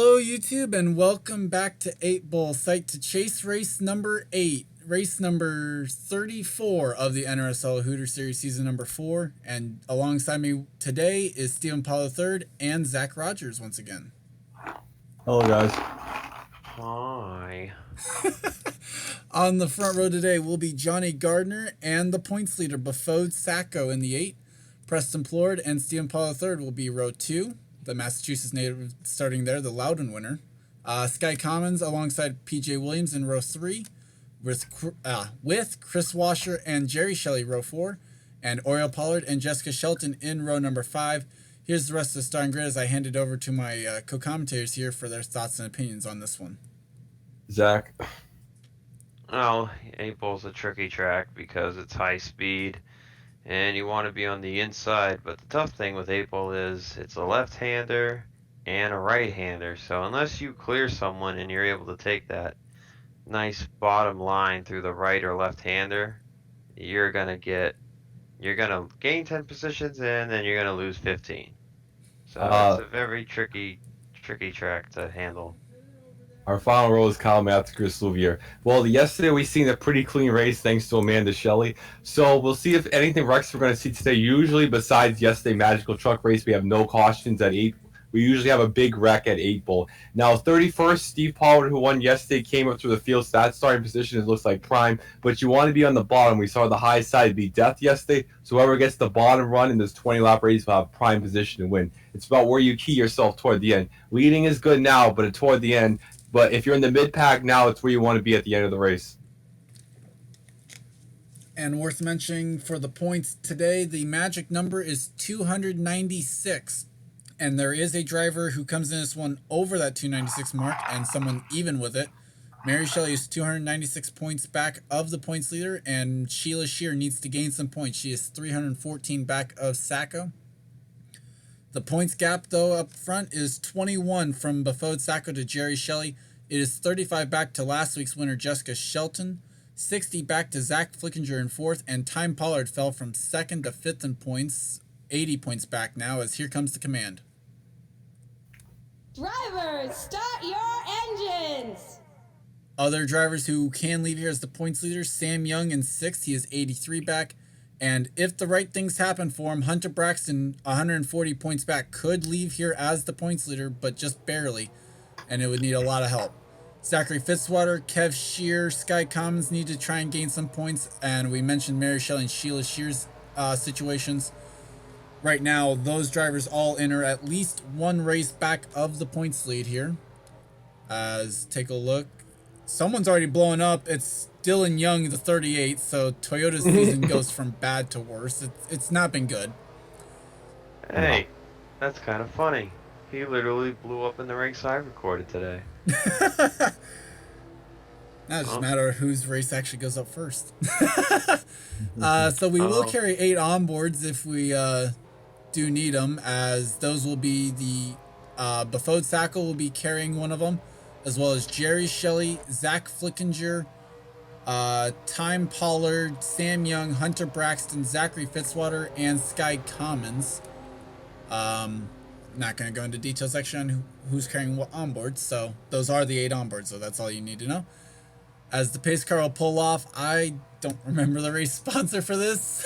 Hello YouTube and welcome back to 8 Bull Sight to Chase race number 8, race number 34 of the NRSL Hooters Series season number 4, and alongside me today is Stephen Paul III and Zach Rogers once again. Hello guys. Hi. On the front row today will be Johnny Gardner and the points leader Befode Sacco in the 8. Preston Plord and Stephen Paul III will be row 2. The Massachusetts native starting there, the Loudon winner. Sky Commons alongside PJ Williams in row 3 with Chris Washer and Jerry Shelley row 4 and Oriole Pollard and Jessica Shelton in row number 5. Here's the rest of the starting grid as I hand it over to my co-commentators here for their thoughts and opinions on this one. Zach. Oh, 8 Bull's a tricky track because it's high speed and you want to be on the inside, but the tough thing with 8 Bull is it's a left-hander and a right-hander, so unless you clear someone and you're able to take that nice bottom line through the right or left-hander, you're gonna gain 10 positions and then you're gonna lose 15. So it's a very tricky track to handle. Our final row is Kyle Matthews, Chris Louvier. Well, yesterday we seen a pretty clean race thanks to Amanda Shelley. So we'll see if anything Rex we're going to see today. Usually, besides yesterday magical truck race, we have no cautions at 8. We usually have a big wreck at 8 Bull. Now, 31st, Steve Pollard, who won yesterday, came up through the field. So that starting position it looks like prime. But you want to be on the bottom. We saw the high side be death yesterday. So whoever gets the bottom run in this 20-lap race will have prime position to win. It's about where you key yourself toward the end. Leading is good now, but toward the end. But if you're in the mid-pack now, it's where you want to be at the end of the race. And worth mentioning for the points today, the magic number is 296. And there is a driver who comes in this one over that 296 mark and someone even with it. Mary Shelley is 296 points back of the points leader, and Sheila Shear needs to gain some points. She is 314 back of Sacco. The points gap, though, up front is 21 from Befode Sacco to Jerry Shelley. It is 35 back to last week's winner, Jessica Shelton. 60 back to Zach Flickinger in 4th. And Time Pollard fell from 2nd to 5th in points. 80 points back now as here comes the command. Drivers, start your engines! Other drivers who can leave here as the points leader, Sam Young in 6th. He is 83 back. And if the right things happen for him, Hunter Braxton, 140 points back, could leave here as the points leader, but just barely, and it would need a lot of help. Zachary Fitzwater, Kev Shear, Sky Commons need to try and gain some points, and we mentioned Mary Shelley and Sheila Shear's situations. Right now, those drivers all enter at least one race back of the points lead here. Take a look. Someone's already blowing up. It's Dylan Young, the 38, so Toyota's season goes from bad to worse. It's not been good. Hey, that's kind of funny. He literally blew up in the race I recorded today. Now it's just a matter of whose race actually goes up first. So we will carry 8 onboards if we do need them, as those will be the Befode Sacco will be carrying one of them, as well as Jerry Shelley, Zach Flickinger, Time Pollard, Sam Young, Hunter Braxton, Zachary Fitzwater, and Sky Commons. Not going to go into details section on who's carrying what onboards, so those are the 8 onboards, so that's all you need to know. As the pace car will pull off, I don't remember the race sponsor for this.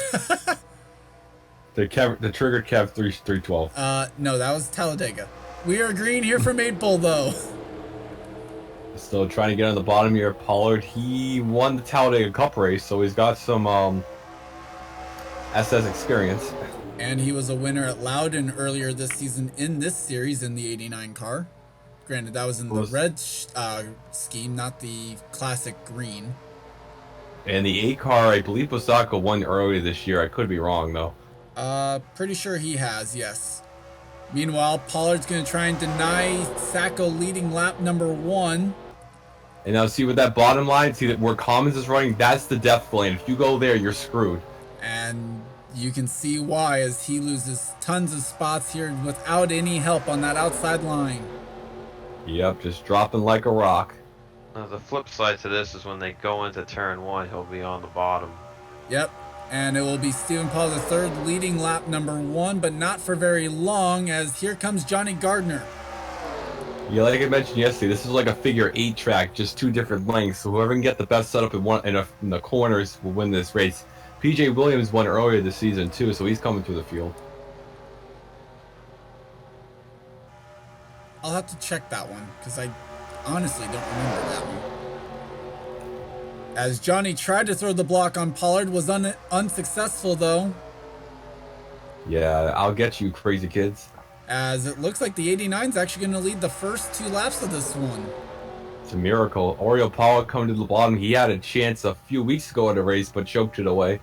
The Trigger Kev 312. No, that was Talladega. We are green here from 8 Bull, though. Still trying to get on the bottom here. Pollard, he won the Talladega Cup race, so he's got some SS experience. And he was a winner at Loudon earlier this season in this series in the 89 car. Granted, that was in the red scheme, not the classic green. And the 8 car, I believe Osaka won earlier this year. I could be wrong, though. Pretty sure he has, yes. Meanwhile, Pollard's going to try and deny Sacco leading lap number 1. And now see with that bottom line, see that where Commons is running, that's the death lane. If you go there, you're screwed. And you can see why, as he loses tons of spots here without any help on that outside line. Yep, just dropping like a rock. Now, the flip side to this is when they go into turn 1, he'll be on the bottom. Yep, and it will be Stephen Paul III leading lap number 1, but not for very long, as here comes Johnny Gardner. Yeah, like I mentioned yesterday, this is like a figure 8 track, just 2 different lengths. So whoever can get the best setup in the corners will win this race. PJ Williams won earlier this season too, so he's coming through the field. I'll have to check that one because I honestly don't remember that one. As Johnny tried to throw the block on Pollard, was unsuccessful though. Yeah, I'll get you, crazy kids. As it looks like the 89 is actually going to lead the first 2 laps of this one. It's a miracle. Oriole Pollard coming to the bottom. He had a chance a few weeks ago in the race, but choked it away.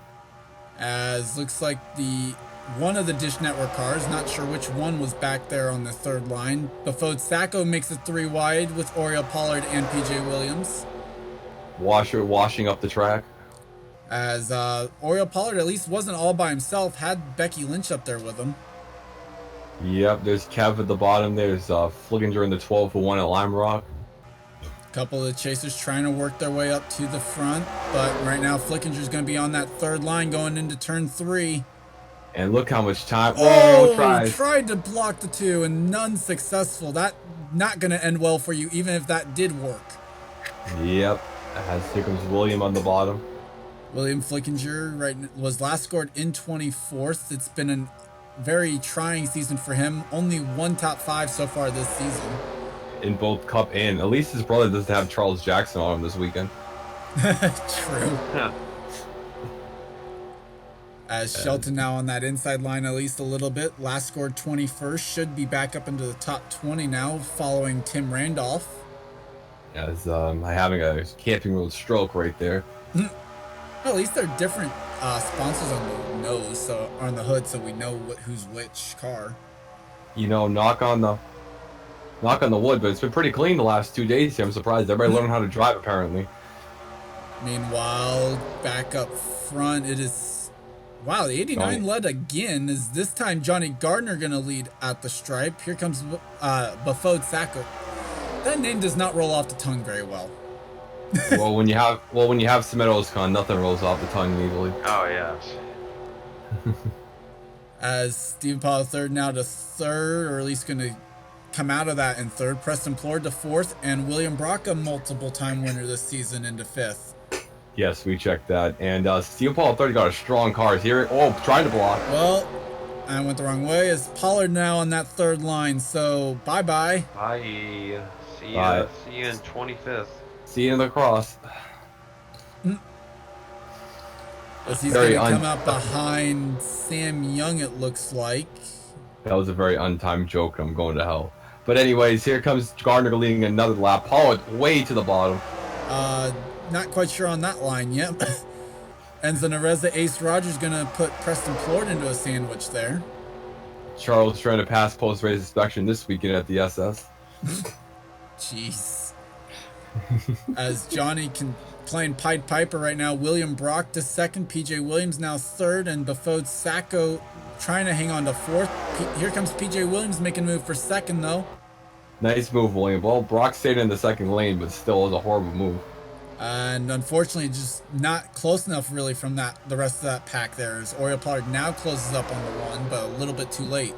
As looks like one of the Dish Network cars, not sure which one, was back there on the 3rd line. Befode Sacco makes it 3 wide with Oriole Pollard and PJ Williams. Washing up the track. As Oriole Pollard at least wasn't all by himself, had Becky Lynch up there with him. Yep, there's Kev at the bottom. There's Flickinger in the 12-1 at Lime Rock. A couple of the chasers trying to work their way up to the front, but right now Flickinger's going to be on that 3rd line going into turn 3. And look how much time. Oh, tries. tried to block the 2 and none successful. That not going to end well for you, even if that did work. Yep. Here comes William on the bottom. William Flickinger was last scored in 24th. It's been a very trying season for him. Only 1 top 5 so far this season. In both Cup and at least his brother doesn't have Charles Jackson on him this weekend. True. Huh. As Shelton now on that inside line at least a little bit. Last scored 21st. Should be back up into the top 20 now following Tim Randolph. As having a Camping Road stroke right there. Well, at least they're different sponsors on the nose, so on the hood, so we know who's which car. You know, knock on the wood, but it's been pretty clean the last 2 days here. I'm surprised everybody learned how to drive apparently. Meanwhile, back up front, it is wow. The 89 led again. Is this time Johnny Gardner gonna lead at the stripe? Here comes Bafode Sacco. That name does not roll off the tongue very well. well, when you have Cementos Con, nothing rolls off the tongue easily. Oh, yes. As Stephen Pollard 3rd now to 3rd, or at least going to come out of that in 3rd. Preston Plord to 4th, and William Brock, a multiple-time winner this season, into 5th. Yes, we checked that. And Stephen Pollard 30 got a strong car here. Oh, trying to block. Well, I went the wrong way. As Pollard now on that 3rd line, so bye-bye. Bye. See you in 25th. See you in the cross. As he's going to come up behind Sam Young, it looks like. That was a very untimed joke. I'm going to hell. But anyways, here comes Gardner leading another lap. Pollard way to the bottom. Not quite sure on that line yet. Enzo Nareza Ace Rogers going to put Preston Plord into a sandwich there. Charles trying to pass post-race inspection this weekend at the SS. Jeez. As Johnny playing Pied Piper right now. William Brock to 2nd. PJ Williams now 3rd. And Bafode Sacco trying to hang on to 4th. Here comes PJ Williams making a move for 2nd, though. Nice move, William. Well, Brock stayed in the 2nd lane, but still was a horrible move. And unfortunately, just not close enough really from the rest of that pack there. As Oriole Pollard now closes up on the 1, but a little bit too late.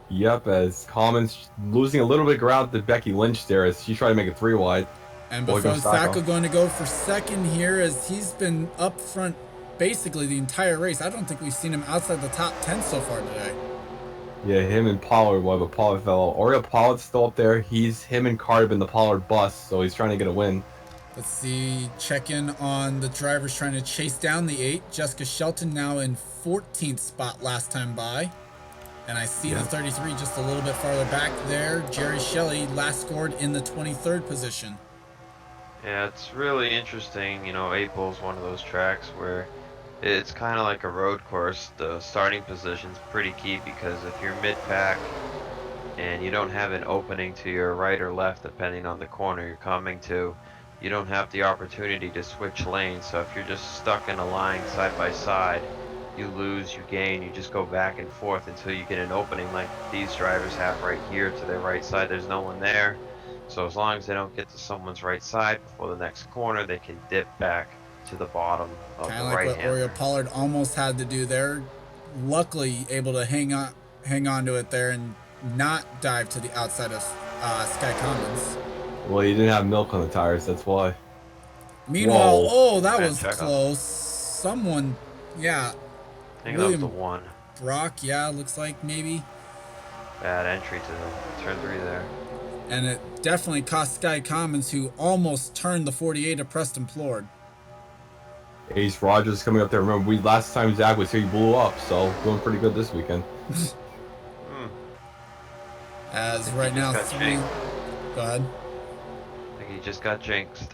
Yep, as Commons losing a little bit of ground to Becky Lynch there as she tried to make it 3 wide. And Bafode Sacco going to go for 2nd here as he's been up front basically the entire race. I don't think we've seen him outside the top 10 so far today. Yeah, him and Pollard, but Pollard fell. Oriole Pollard's still up there. Him and Carter in the Pollard bus, so he's trying to get a win. Let's see, check in on the drivers trying to chase down the 8. Jessica Shelton now in 14th spot last time by. And I see the 33 just a little bit farther back there. Jerry Shelley last scored in the 23rd position. Yeah, it's really interesting. You know, April's one of those tracks where it's kind of like a road course. The starting position's pretty key because if you're mid-pack and you don't have an opening to your right or left, depending on the corner you're coming to, you don't have the opportunity to switch lanes. So if you're just stuck in a line side by side, you lose, you gain, you just go back and forth until you get an opening like these drivers have right here to their right side. There's no one there. So as long as they don't get to someone's right side before the next corner, they can dip back to the bottom of Kind the of like right what hand. Oriole Pollard almost had to do there. Luckily able to hang on to it there and not dive to the outside of Sky Commons. Well, he didn't have milk on the tires, that's why. Meanwhile, Whoa. oh, that Man, was check on. close. Someone, yeah, I think that was the William one. Brock, yeah, looks like maybe. Bad entry to turn 3 there. And it definitely cost Sky Commons, who almost turned the 48 of Preston Plord. Ace Rogers coming up there. Remember, last time Zach was here, he blew up, so doing pretty good this weekend. As right now, got three. jinxed. Go ahead. I think he just got jinxed.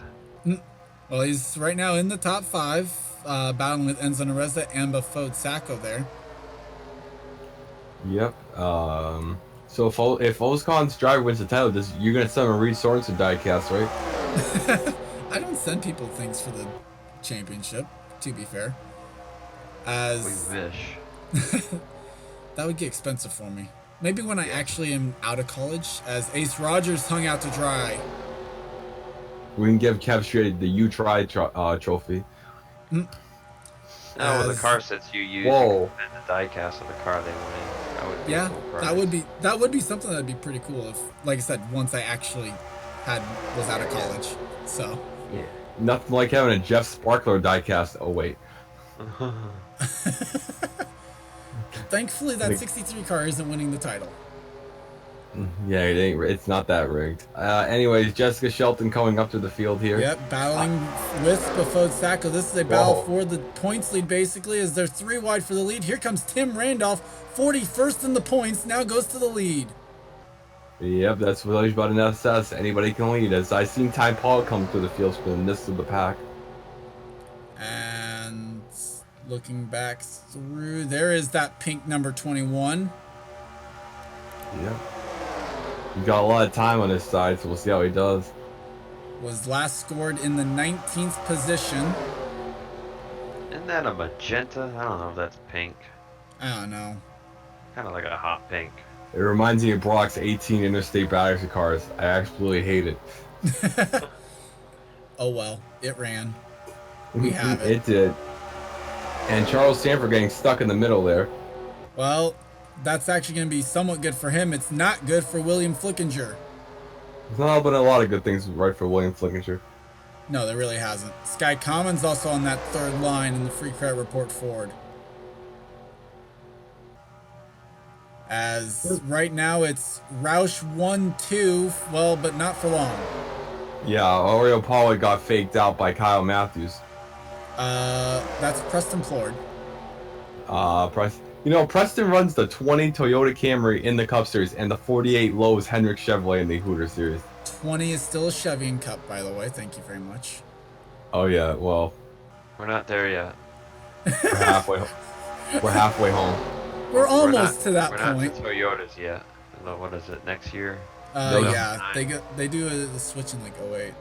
Well, he's right now in the top 5, battling with Enzo Nareza and Bafode Sacco there. Yep. So if Oscon's driver wins the title, you're gonna send him a Reed Sorensen diecast, right? I don't send people things for the championship, to be fair. As We wish. that would get expensive for me. Maybe when I actually am out of college, as Ace Rogers hung out to dry. We can give Kev Straight the You Tried trophy. No, with the car sets you use, Whoa. you can spend the diecast of the car they win. That would be Yeah, a cool prize. that would be something that'd be pretty cool if, like I said, once I actually was out of college. So Yeah. Nothing like having a Jeff Sparkler diecast. Oh wait. thankfully that 63 car isn't winning the title. Yeah, it's not that rigged. Anyways, Jessica Shelton coming up to the field here. Yep, battling with Bafode Sacco. This is a battle Whoa. for the points lead, basically, as they're 3 wide for the lead. Here comes Tim Randolph, 41st in the points, now goes to the lead. Yep, that's what I was about an SS. Anybody can lead. As I seen Ty Paul come through the field for the midst of the pack. And looking back through, there is that pink number 21. Yep. He got a lot of time on his side, so we'll see how he does. Was last scored in the 19th position. Isn't that a magenta? I don't know if that's pink. I don't know. Kind of like a hot pink. It reminds me of Brock's 18 interstate battery cars. I absolutely hate it. Oh well, it ran. We have it. It did. And Charles Sanford getting stuck in the middle there. Well, that's actually going to be somewhat good for him. It's not good for William Flickinger. There's not been a lot of good things right for William Flickinger. No, there really hasn't. Sky Commons also on that 3rd line in the free credit report Ford. As right now it's Roush 1-2, well, but not for long. Yeah, Oreo Pollard got faked out by Kyle Matthews. That's Preston Plord. Preston runs the 20 Toyota Camry in the Cup Series and the 48 Lowe's Hendrick Chevrolet in the Hooters Series. 20 is still a Chevy in Cup, by the way. Thank you very much. Oh yeah, well, We're not there yet. we're halfway. We're halfway home. We're We're almost not- to that we're point. not to Toyotas yet. What is it, next year? Those- Yeah, they do the switch in like 08.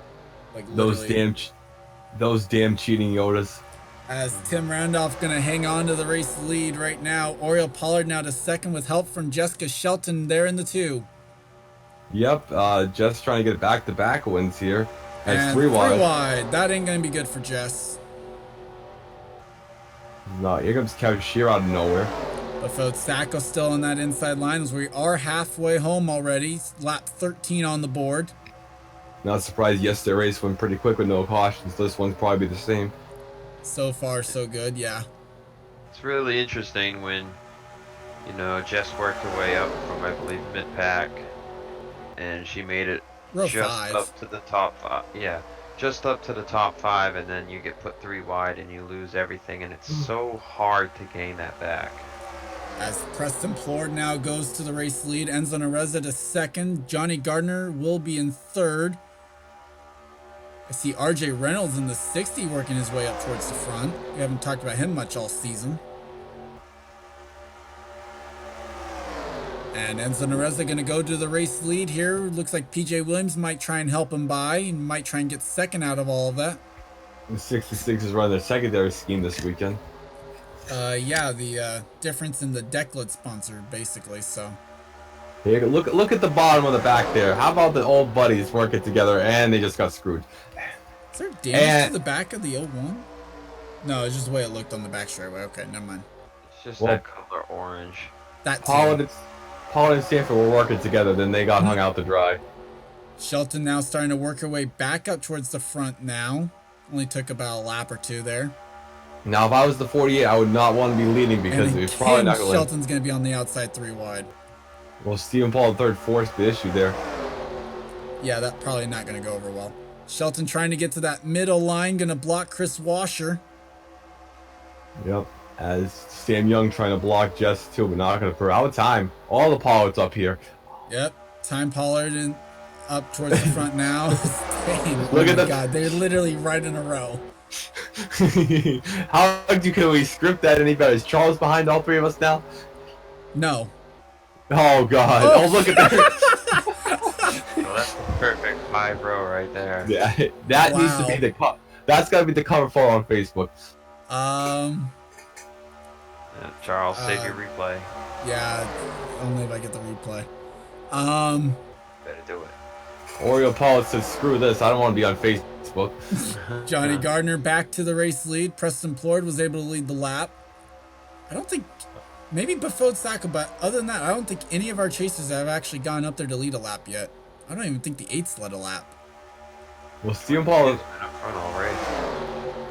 Like Those literally. damn cheating Yodas. As Tim Randolph gonna hang on to the race lead right now. Oriole Pollard now to 2nd with help from Jessica Shelton there in the 2. Yep, just trying to get back-to-back wins here. That's And 3 wide. wide. That ain't gonna be good for Jess. No, here comes Kev Shear out of nowhere. Bafode Sacco still on that inside line as we are halfway home already. Lap 13 on the board. Not surprised yesterday's race went pretty quick with no cautions. This one's probably the same. So far, so good, yeah. It's really interesting when, Jess worked her way up from, I believe, mid-pack, and she made it Row just 5. up to the top 5. Yeah, just up to the top 5, and then you get put 3 wide and you lose everything, and it's so hard to gain that back. As Preston Plord now goes to the race lead. Enzo Nareza to 2nd. Johnny Gardner will be in 3rd. I see RJ Reynolds in the 60 working his way up towards the front. We haven't talked about him much all season. And Enzo Nareza going to go to the race lead here. Looks like PJ Williams might try and help him by. And might try and get 2nd out of all of that. The 66 is running their secondary scheme this weekend. Yeah, the difference in the Declet sponsor, basically, so. Here, look at the bottom of the back there. How about the old buddies working together and they just got screwed? Is there damage to the back of the 01? No, it's just the way it looked on the back straightaway. Okay, never mind. It's just Well- that color orange. That too. Pollard and Stanford were working together, then they got hung out to dry. Shelton now starting to work her way back up towards the front now. Only took about a lap or two there. Now, if I was the 48, I would not want to be leading because And it's probably again, not going to win. Shelton's going to be on the outside 3 wide. Well, Stephen Paul III forced the issue there. Yeah, that probably not going to go over well. Shelton trying to get to that middle line, going to block Chris Washer. Yep. As Sam Young trying to block Jess too, but not going to per out of time. All the Pollards up here. Yep. Time Pollard and up towards the front now. Look at my the God, they're literally right in a row. How can we script that any better? Is Charles behind all 3 of us now? No. Oh God! Oh. Oh, look at that! Well, that's the perfect 5 row right there. Yeah, that needs to Wow. be the that's gotta be the cover photo on Facebook. Yeah, Charles, save your replay. Yeah, only if I get the replay. Better do it. Oreo Paul says, "Screw this! I don't want to be on Facebook." Johnny Gardner back to the race lead. Preston Plord was able to lead the lap. I don't think, maybe Befode Sacco, but other than that, I don't think any of our chasers have actually gone up there to lead a lap yet. I don't even think the 8s led a lap. Well, Stephen Paul. He's been up front all race.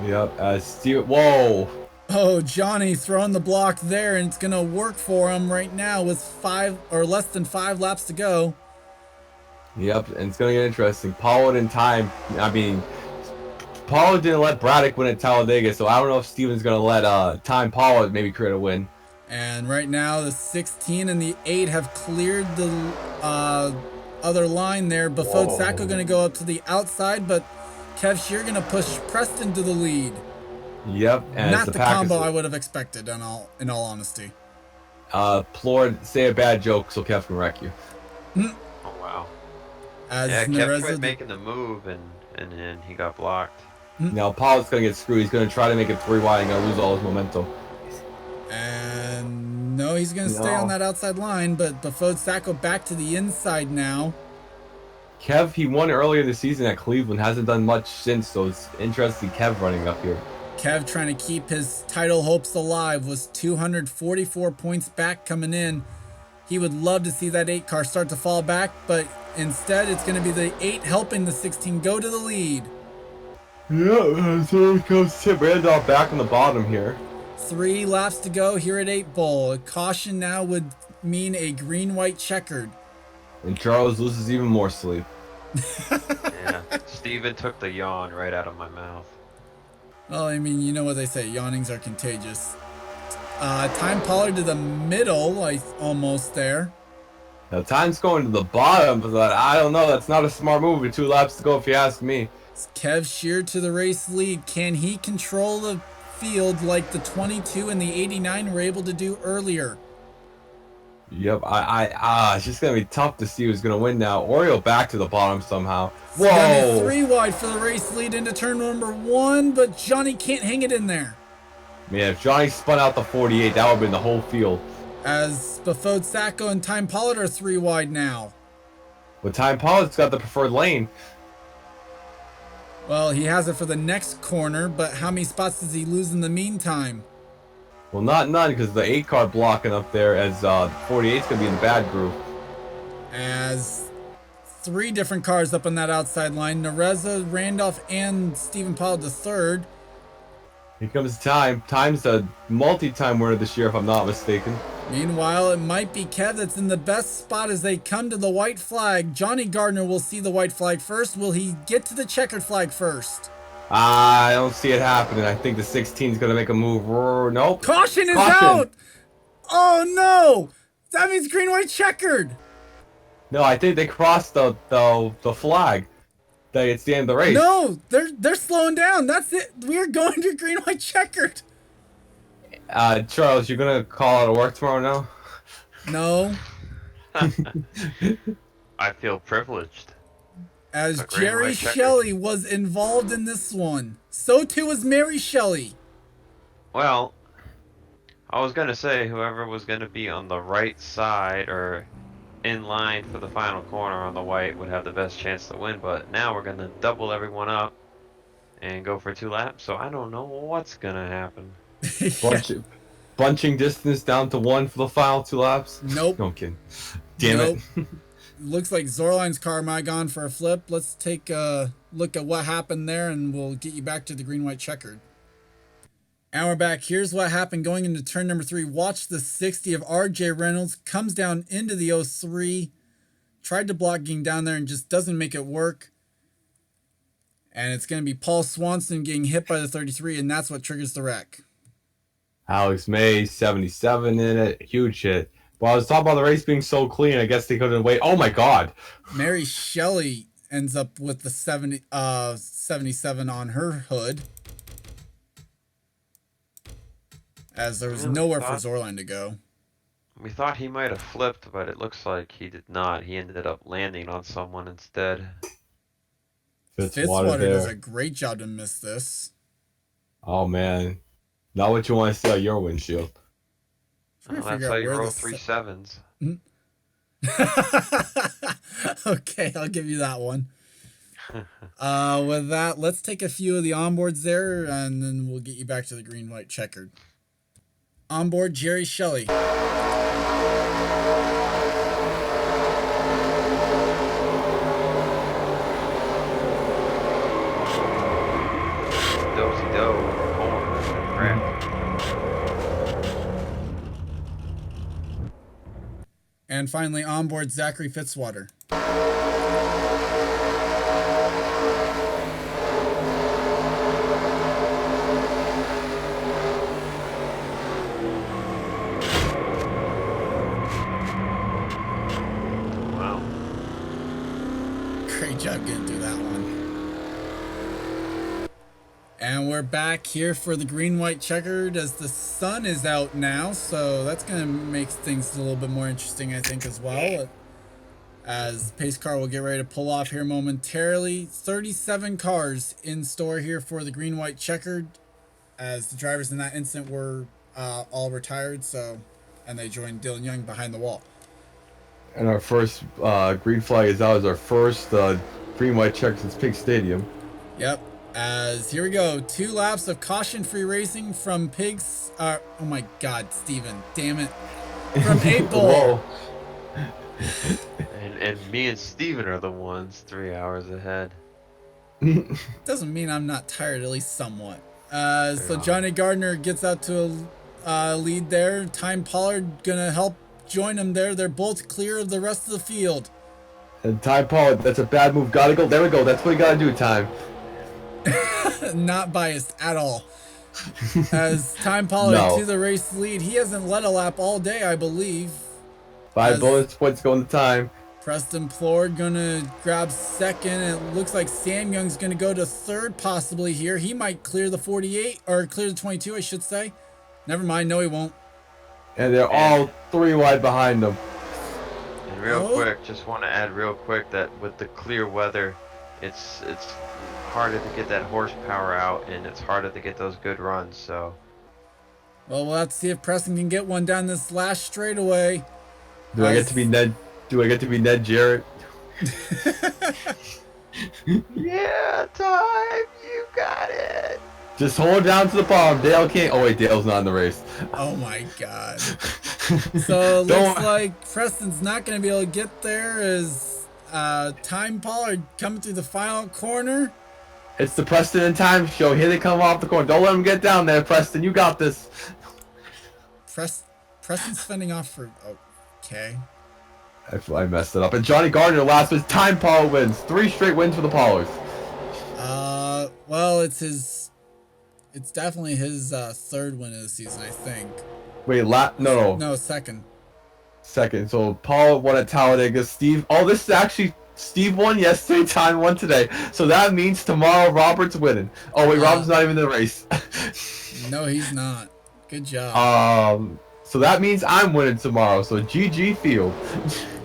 Yep. Steve. Whoa. Oh, Johnny throwing the block there, and it's going to work for him right now with 5 or less than 5 laps to go. Yep, and it's gonna get interesting. Pollard in time. I mean, Pollard didn't let Braddock win at Talladega, so I don't know if Steven's gonna let Time Pollard maybe create a win. And right now, the 16 and the 8 have cleared the other line there. Befode Sacco going to go up to the outside, but Kev Shear going to push Preston to the lead. Yep, and Not it's the Packers. combo I would have expected, in all honesty. Plord, say a bad joke so Kev can wreck you. Oh, wow. As Yeah, Nereza, Kev tried making the move, and then he got blocked. Now Pollard's gonna get screwed. He's gonna try to make it 3 wide and gonna lose all his momentum. and no, he's going to stay on that outside line, but Befode Sacco back to the inside now. Kev, he won earlier this season at Cleveland, hasn't done much since, so it's interesting Kev running up here. Kev trying to keep his title hopes alive, was 244 points back coming in. He would love to see that 8 car start to fall back, but instead it's going to be the 8 helping the 16 go to the lead. Yeah, so here comes Tim Randolph back on the bottom here. 3 laps to go here at 8 Bowl. A caution now would mean a green-white checkered. And Charles loses even more sleep. Yeah. Steven took the yawn right out of my mouth. Well, I mean, you know what they say, yawnings are contagious. Time Pollard to the middle, almost there. Now Time's going to the bottom, but I don't know, that's not a smart move with 2 laps to go if you ask me. It's Kev Shear to the race lead. Can he control the field like the 22 and the 89 were able to do earlier? Yep, it's just gonna be tough to see who's gonna win now. Oreo back to the bottom somehow. It's gonna be Whoa! 3 wide for the race lead into turn number 1, but Johnny can't hang it in there. Man, if Johnny spun out the 48, that would have been the whole field. As Befode Sacco and Time Pollard are 3 wide now. But Time Pollard's got the preferred lane. Well, he has it for the next corner, but how many spots does he lose in the meantime? Well, not none, because the 8 car blocking up there as 48's gonna be in the bad group. As 3 different cars up on that outside line, Nereza, Randolph, and Stephen Pollard the third. Here comes Time. Time's a multi-time winner this year, if I'm not mistaken. Meanwhile, it might be Kev that's in the best spot as they come to the white flag. Johnny Gardner will see the white flag first. Will he get to the checkered flag first? I don't see it happening. I think the 16's gonna make a move. Nope. Caution is Caution. out! Oh no! That means green, white, checkered! No, I think they crossed the flag. It's the end of the race. No, they're slowing down. That's it. We are going to green, white, checkered. Charles, you're gonna call out of work tomorrow now? No, I feel privileged. as A green, Jerry white, checkered. Shelley was involved in this one. So too was Mary Shelley. Well, I was gonna say whoever was gonna be on the right side or in line for the final corner on the white would have the best chance to win, but now we're gonna double everyone up and go for 2 laps, so I don't know what's gonna happen. Yeah. bunching distance down to 1 for the final 2 laps? Nope. No, I'm kidding. Damn Nope. it. Looks like Zorline's car might have gone for a flip. Let's take a look at what happened there, and we'll get you back to the green-white checkered. And we're back. Here's what happened going into turn number 3. Watch the 60 of RJ Reynolds. Comes down into the 03. Tried to block getting down there and just doesn't make it work. And it's going to be Paul Swanson getting hit by the 33, and that's what triggers the wreck. Alex May, 77 in it. Huge hit. Well, I was talking about the race being so clean. I guess they couldn't wait. Oh, my God. Mary Shelley ends up with the 77 on her hood. As there was nowhere for Zorline to go. We thought he might have flipped, but it looks like he did not. He ended up landing on someone instead. Fitzwater does a great job to miss this. Oh, man. Not what you want to see on your windshield. Well, that's how you roll 3 sevens. Okay, I'll give you that one. With that, let's take a few of the onboards there, and then we'll get you back to the green-white checkered. Onboard, Jerry Shelley. Do-si-do, horn, crack. And finally, onboard, Zachary Fitzwater. Wow. Great job getting through that one. And we're back here for the green-white checkered as the sun is out now, so that's going to make things a little bit more interesting, I think, as well. As pace car will get ready to pull off here momentarily. 37 cars in store here for the green-white checkered, as the drivers in that incident were all retired, and they joined Dylan Young behind the wall. And our first green flag is out as our first green-white check since Pig Stadium. Yep. As here we go, 2 laps of caution-free racing from Pigs. Oh my God, Steven, damn it! From 8 Bull. And me and Steven are the ones 3 hours ahead. Doesn't mean I'm not tired, at least somewhat. So Johnny Gardner gets out to a lead there. Time Pollard gonna help join him there. They're both clear of the rest of the field. And Time Pollard, that's a bad move. Gotta go. There we go. That's what you gotta do, Time. Not biased at all. As Time Pollard to the race lead. He hasn't led a lap all day, I believe. 5 bonus points going to Time. Preston Plord gonna grab second. It looks like Sam Young's gonna go to third possibly here. He might clear the 48, or clear the 22, I should say. Never mind, no he won't. And they're all 3 wide behind them. And real quick, just want to add real quick that with the clear weather, it's harder to get that horsepower out, and it's harder to get those good runs. So, well, we'll have to see if Preston can get one down this last straightaway. Do I get to be Ned? Do I get to be Ned Jarrett? yeah, Time, you got it. Just hold down to the bottom. Dale can't. Oh wait, Dale's not in the race. Oh my God. So it looks like Preston's not going to be able to get there. As Time Pollard coming through the final corner. It's the Preston and Time show. Here they come off the corner. Don't let them get down there, Preston. You got this. Preston's fending off for. Okay. I messed it up. And Johnny Gardner last was Time Pollard wins. 3 straight wins for the Pollards. Well, it's definitely his 3rd win of the season, I think. Wait, no, second. Second. So Pollard won at Talladega. Steve. Oh, this is actually Steve won yesterday. Time won today. So that means tomorrow Robert's winning. Oh wait, Robert's not even in the race. No, he's not. Good job. So that means I'm winning tomorrow. So GG Field.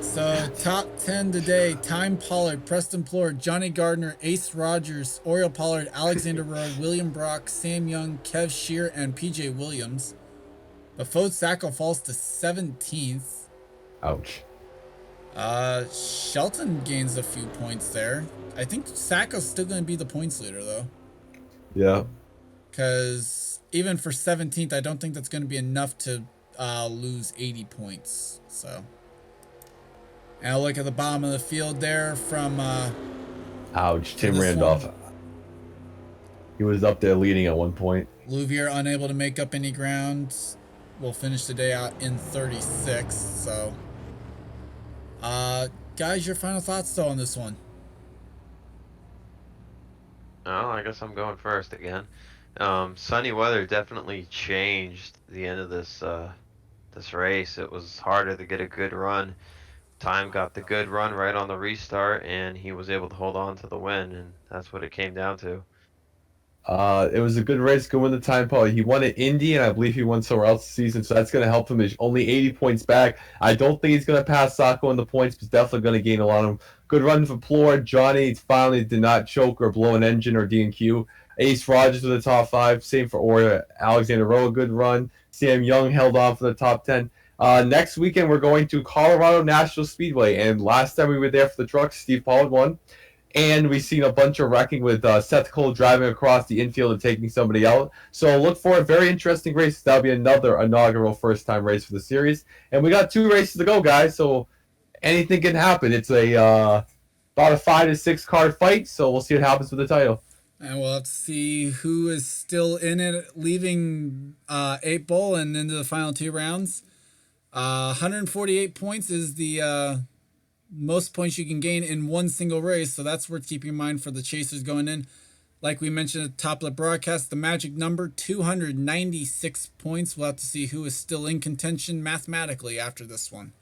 So top 10 today: Time Pollard, Preston Plord, Johnny Gardner, Ace Rogers, Oriole Pollard, Alexander Rowe, William Brock, Sam Young, Kev Shear, and PJ Williams. But Fode Sacco falls to 17th. Ouch. Shelton gains a few points there. I think Sacco's still going to be the points leader though. Yeah. Because even for 17th, I don't think that's going to be enough to lose 80 points. So, and I'll look at the bottom of the field there from. Ouch, Tim this Randolph. one. He was up there leading at one point. Louvier unable to make up any ground. We'll finish the day out in 36. So, guys, your final thoughts though on this one? Oh, I guess I'm going first again. Sunny weather definitely changed the end of this race. It was harder to get a good run. Time got the good run right on the restart, and he was able to hold on to the win, and that's what it came down to. It was a good race, good win the time, Paul. He won at Indy, and I believe he won somewhere else this season, so that's going to help him. He's only 80 points back. I don't think he's going to pass Sacco in the points, but he's definitely going to gain a lot of them. Good run for Plor. Johnny finally did not choke or blow an engine or DNQ. Ace Rogers with the top 5. Same for Ora. Alexander Rowe, good run. Sam Young held on for the top 10. Next weekend, we're going to Colorado National Speedway, and last time we were there for the trucks, Steve Pollard won. And we've seen a bunch of wrecking with Seth Cole driving across the infield and taking somebody out. So look for a very interesting race. That'll be another inaugural first-time race for the series. And we got 2 races to go, guys. So anything can happen. It's a about a 5 to 6 card fight. So we'll see what happens with the title. And we'll have to see who is still in it, leaving 8 Bowl and into the final 2 rounds. 148 points is the most points you can gain in one single race, so that's worth keeping in mind for the chasers going in. Like we mentioned at the top of the broadcast, the magic number, 296 points. We'll have to see who is still in contention mathematically after this one.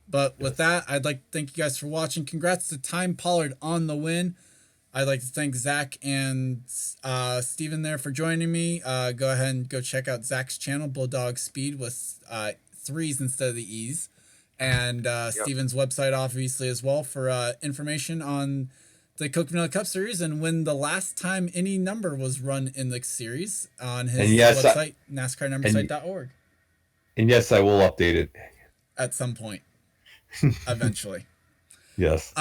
But with that, I'd like to thank you guys for watching. Congrats to Time Pollard on the win. I'd like to thank Zach and Steven there for joining me. Go ahead and go check out Zach's channel, Bulldog Speed, with 3s instead of the E's. And Steven's website, obviously, as well, for information on the Coke Vanilla Cup Series and when the last time any number was run in the series on his website, NASCARnumbersite.org. And yes, I will update it. At some point, eventually. Yes.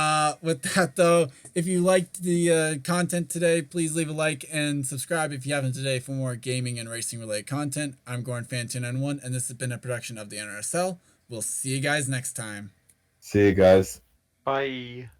With that, though, if you liked the content today, please leave a like and subscribe if you haven't today for more gaming and racing related content. I'm Goran Fan 291, and this has been a production of the NRSL. We'll see you guys next time. See you guys. Bye.